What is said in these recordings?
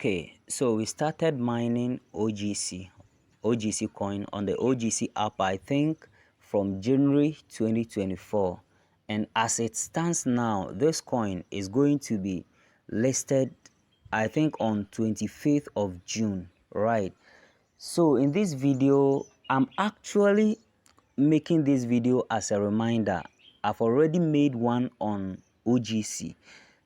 Okay, so we started mining OGC coin on the OGC app, I think from January 2024. And as it stands now, this coin is going to be listed, I think, on 25th of June, right? So in this video, I'm actually making this video as a reminder. I've already made one on OGC.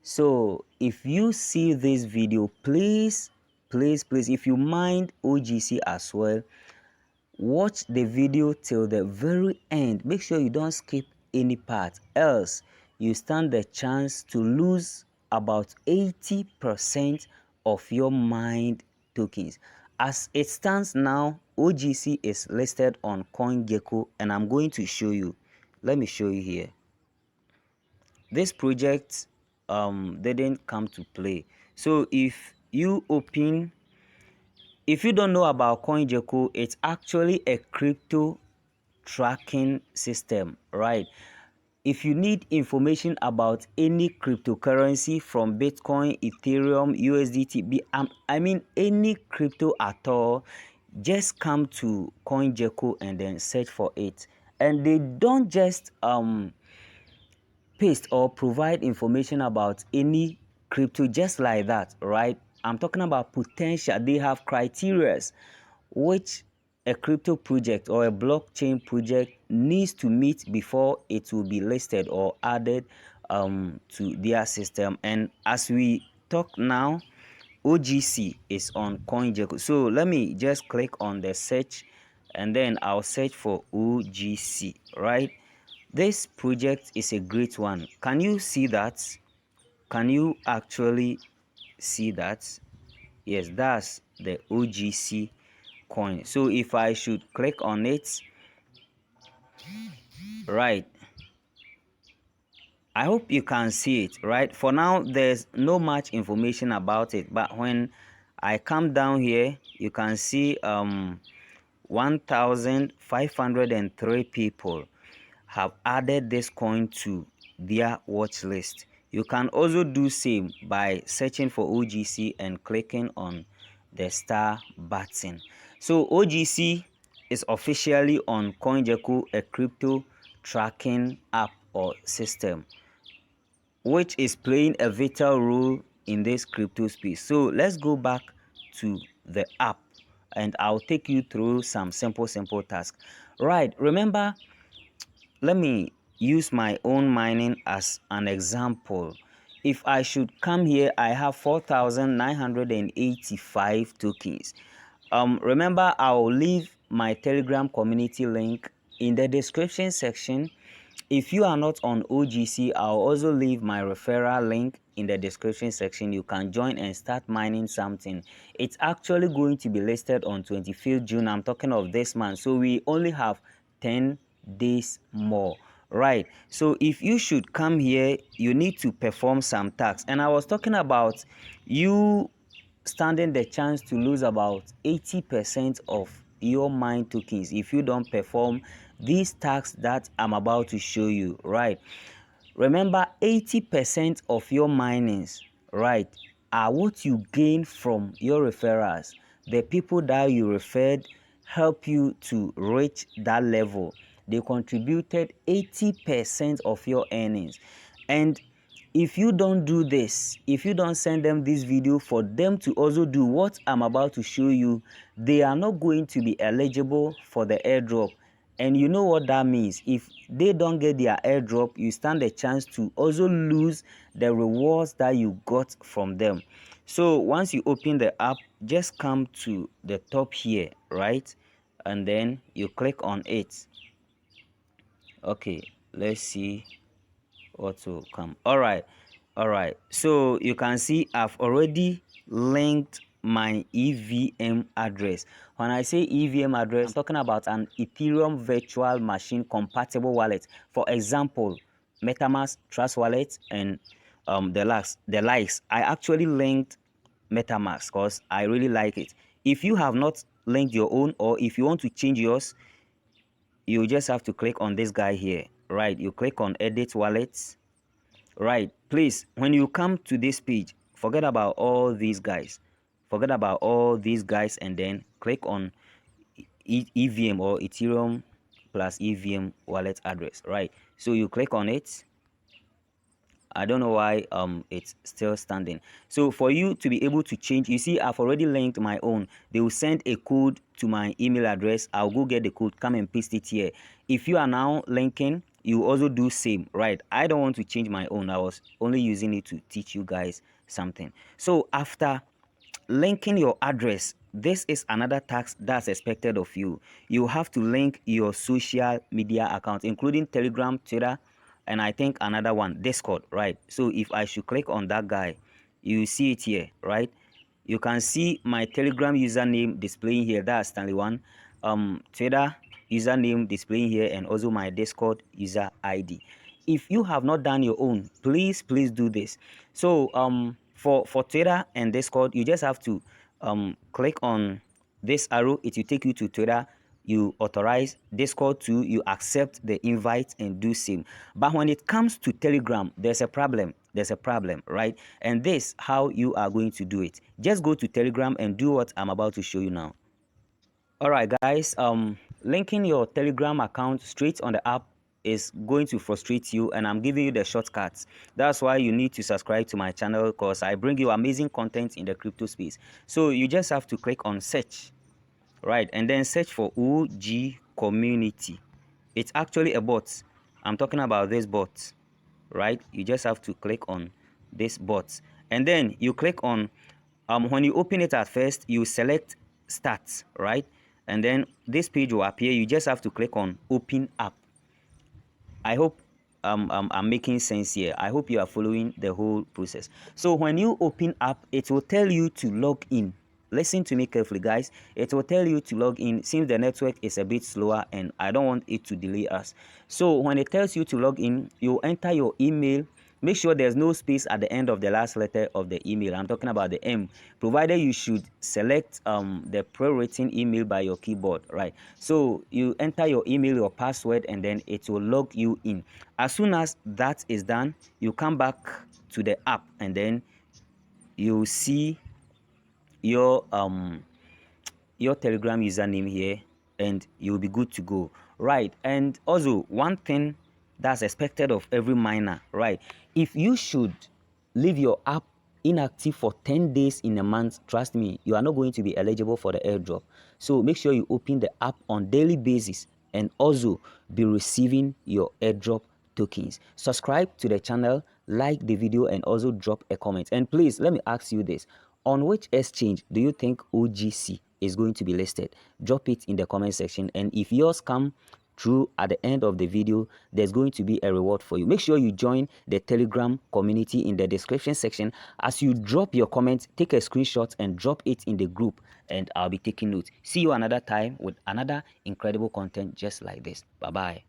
So if you see this video, please, if you mind OGC as well, watch the video till the very end. Make sure you don't skip any part, else you stand the chance to lose about 80% of your mined tokens. As it stands now, OGC is listed on CoinGecko, and I'm going to show you. Let me show you here. This project didn't come to play. So if you don't know about CoinGecko, it's actually a crypto tracking system, right? If you need information about any cryptocurrency from Bitcoin, Ethereum, USDT, I mean any crypto at all, just come to CoinGecko and then search for it. And they don't just paste or provide information about any crypto just like that, right? I'm talking about potential. They have criterias which a crypto project or a blockchain project needs to meet before it will be listed or added to their system. And as we talk now, OGC is on CoinGecko. So let me just click on the search and then I'll search for OGC, right? This project is a great one. Can you see that? Can you actually see that? Yes, that's the OGC coin. So if I should click on it, right, I hope you can see it, right? For now, there's no much information about it, but when I come down here, you can see 1,503 people have added this coin to their watch list. You can also do same by searching for OGC and clicking on the star button. So OGC is officially on CoinGecko, a crypto tracking app or system which is playing a vital role in this crypto space. So let's go back to the app and I'll take you through some simple tasks. Right, remember, let me use my own mining as an example. If I should come here, I have 4,985 tokens. Remember, I'll leave my Telegram community link in the description section. If you are not on OGC, I'll also leave my referral link in the description section. You can join and start mining something. It's actually going to be listed on 25th June. I'm talking of this month. So we only have 10 days more, right? So if you should come here, you need to perform some tasks. And I was talking about you standing the chance to lose about 80% of your mine tokens if you don't perform these tasks that I'm about to show you, right? Remember, 80% of your minings, right, are what you gain from your referrals. The people that you referred help you to reach that level. They contributed 80% of your earnings. And if you don't do this, if you don't send them this video for them to also do what I'm about to show you, they are not going to be eligible for the airdrop. And you know what that means? If they don't get their airdrop, you stand a chance to also lose the rewards that you got from them. So once you open the app, just come to the top here, right? And then you click on it. Okay, let's see what will come. All right, so you can see I've already linked my EVM address. When I say EVM address, I'm talking about an Ethereum virtual machine compatible wallet. For example, MetaMask, Trust Wallet, and the likes. I actually linked MetaMask because I really like it. If you have not linked your own, or if you want to change yours, you just have to click on this guy here, right? You click on edit wallets, right? Please, when you come to this page, forget about all these guys. forget about all these guys and then click on EVM or Ethereum plus EVM wallet address, right? So you click on it. I don't know why it's still standing. So for you to be able to change, you see I've already linked my own. They will send a code to my email address. I'll go get the code, come and paste it here. If you are now linking, you also do same, right? I don't want to change my own. I was only using it to teach you guys something. So after linking your address, this is another task that's expected of you. You have to link your social media accounts, including Telegram, Twitter, and I think another one, Discord, right? So if I should click on that guy, you see it here, right? You can see my Telegram username displaying here. That's Stanley One. Twitter username displaying here, and also my Discord user ID. If you have not done your own, please do this. So for Twitter and Discord, you just have to click on this arrow. It will take you to Twitter. You authorize Discord to, you accept the invite and do same. But when it comes to Telegram, there's a problem, right? And this how you are going to do it. Just go to Telegram and do what I'm about to show you now. All right, guys, linking your Telegram account straight on the app is going to frustrate you, and I'm giving you the shortcuts. That's why you need to subscribe to my channel, because I bring you amazing content in the crypto space. So you just have to click on search, right? And then search for OG community. It's actually a bot. I'm talking about this bot, right? You just have to click on this bot, and then you click on when you open it at first, you select start, right? And then this page will appear. You just have to click on open app. I hope I'm making sense here. I hope you are following the whole process. So when you open up, it will tell you to log in. Listen to me carefully, guys. It will tell you to log in since the network is a bit slower and I don't want it to delay us. So when it tells you to log in, you enter your email. Make sure there's no space at the end of the last letter of the email. I'm talking about the M. Provided you should select the pre-written email by your keyboard, right? So you enter your email, your password, and then it will log you in. As soon as that is done, you come back to the app, and then you see your Telegram username here, and you'll be good to go, right? And also one thing that's expected of every miner, right? If you should leave your app inactive for 10 days in a month, trust me, you are not going to be eligible for the airdrop. So make sure you open the app on daily basis and also be receiving your airdrop tokens. Subscribe to the channel, like the video, and also drop a comment. And please let me ask you this: on which exchange do you think OGC is going to be listed? Drop it in the comment section, and if yours come true at the end of the video, there's going to be a reward for you. Make sure you join the Telegram community in the description section. As you drop your comment, take a screenshot and drop it in the group, and I'll be taking notes. See you another time with another incredible content just like this. Bye bye.